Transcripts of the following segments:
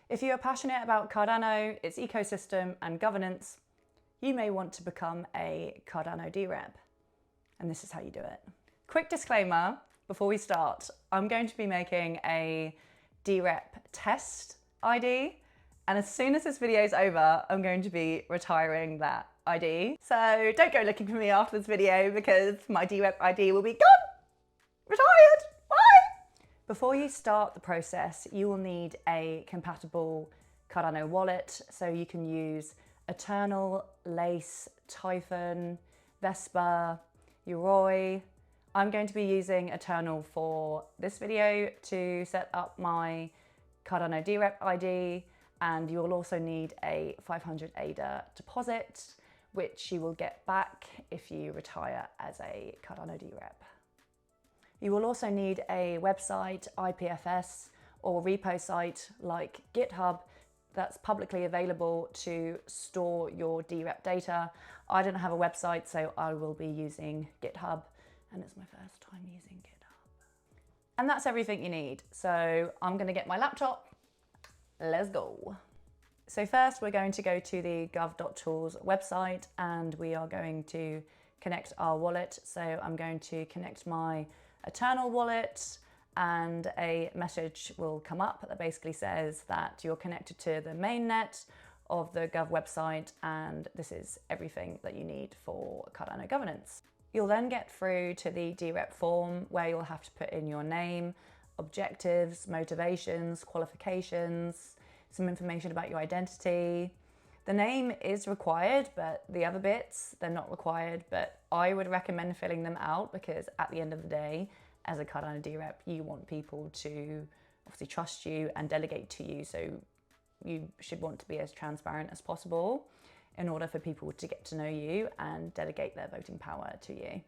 If you are passionate about Cardano, its ecosystem and governance, you may want to become a Cardano DRep. And this is how you do it. Quick disclaimer before we start, I'm going to be making a DRep test ID. And as soon as this video is over, I'm going to be retiring that ID. So don't go looking for me after this video because my DRep ID will be gone, retired, bye. Before you start the process, you will need a compatible Cardano wallet. So you can use Eternal, Lace, Typhon, Vespa, Yoroi. I'm going to be using Eternal for this video to set up my Cardano DRep ID, and you'll also need a 500 ADA deposit, which you will get back if you retire as a Cardano DRep. You will also need a website, IPFS, or repo site like GitHub that's publicly available to store your DRep data. I don't have a website, so I will be using GitHub, and it's my first time using GitHub. And that's everything you need. So I'm gonna get my laptop. Let's go. So first we're going to go to the gov.tools website and we are going to connect our wallet. So I'm going to connect my Eternal wallet and a message will come up that basically says that you're connected to the mainnet of the Gov website, and this is everything that you need for Cardano governance. You'll then get through to the DRep form where you'll have to put in your name, objectives, motivations, qualifications, some information about your identity. The name is required, but the other bits, they're not required, but I would recommend filling them out because at the end of the day, as a Cardano DRep, you want people to obviously trust you and delegate to you. So you should want to be as transparent as possible in order for people to get to know you and delegate their voting power to you.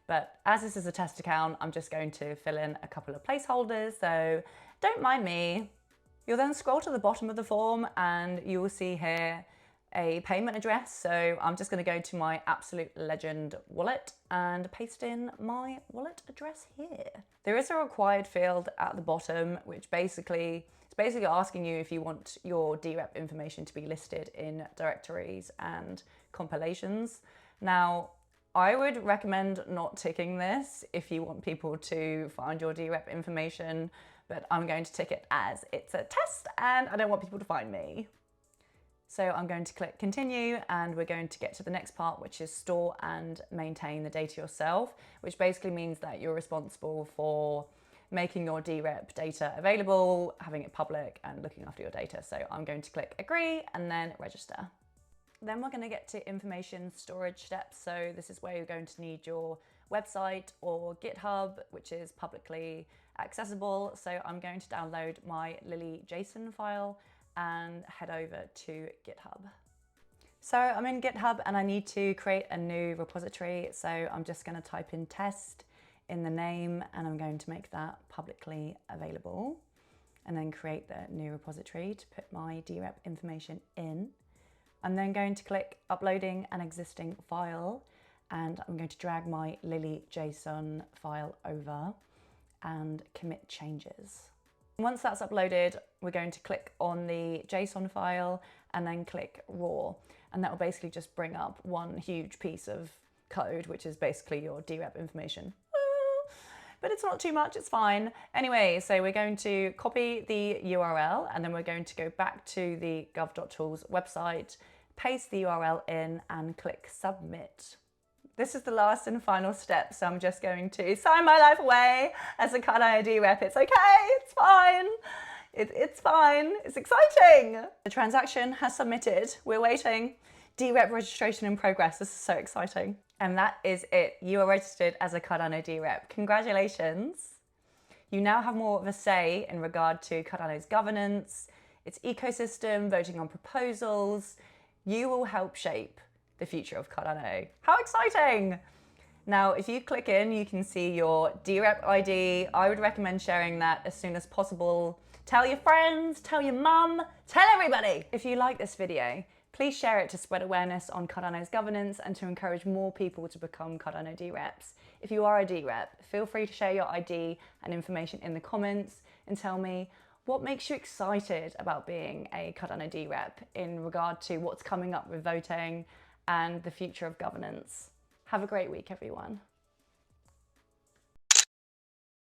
But as this is a test account, I'm just going to fill in a couple of placeholders, so don't mind me. You'll then scroll to the bottom of the form and you will see here a payment address. So I'm just going to go to my Absolute Legend wallet and paste in my wallet address here. There is a required field at the bottom, which it's basically asking you if you want your DRep information to be listed in directories and compilations. Now, I would recommend not ticking this if you want people to find your DRep information, but I'm going to tick it as it's a test and I don't want people to find me. So I'm going to click continue and we're going to get to the next part, which is store and maintain the data yourself, which basically means that you're responsible for making your DRep data available, having it public and looking after your data. So I'm going to click agree and then register. Then we're going to get to information storage steps. So this is where you're going to need your website or GitHub, which is publicly accessible. So I'm going to download my Lily JSON file and head over to GitHub. So I'm in GitHub and I need to create a new repository. So I'm just going to type in test in the name and I'm going to make that publicly available and then create the new repository to put my DRep information in. I'm then going to click uploading an existing file and I'm going to drag my Lily JSON file over and commit changes. Once that's uploaded, we're going to click on the JSON file and then click raw. And that will basically just bring up one huge piece of code, which is basically your DRep information. But it's not too much, it's fine. Anyway, so we're going to copy the URL and then we're going to go back to the gov.tools website, paste the URL in and click submit. This is the last and final step, so I'm just going to sign my life away as a Cardano DRep. It's okay, it's fine. It's fine, it's exciting. The transaction has submitted, we're waiting. DRep registration in progress, this is so exciting. And that is it, you are registered as a Cardano DRep. Congratulations. You now have more of a say in regard to Cardano's governance, its ecosystem, voting on proposals. You will help shape the future of Cardano. How exciting! Now, if you click in, you can see your DRep ID. I would recommend sharing that as soon as possible. Tell your friends, tell your mum, tell everybody. If you like this video, please share it to spread awareness on Cardano's governance and to encourage more people to become Cardano DReps. If you are a DRep, feel free to share your ID and information in the comments and tell me What makes you excited about being a Cardano DRep in regard to what's coming up with voting and the future of governance? Have a great week, everyone.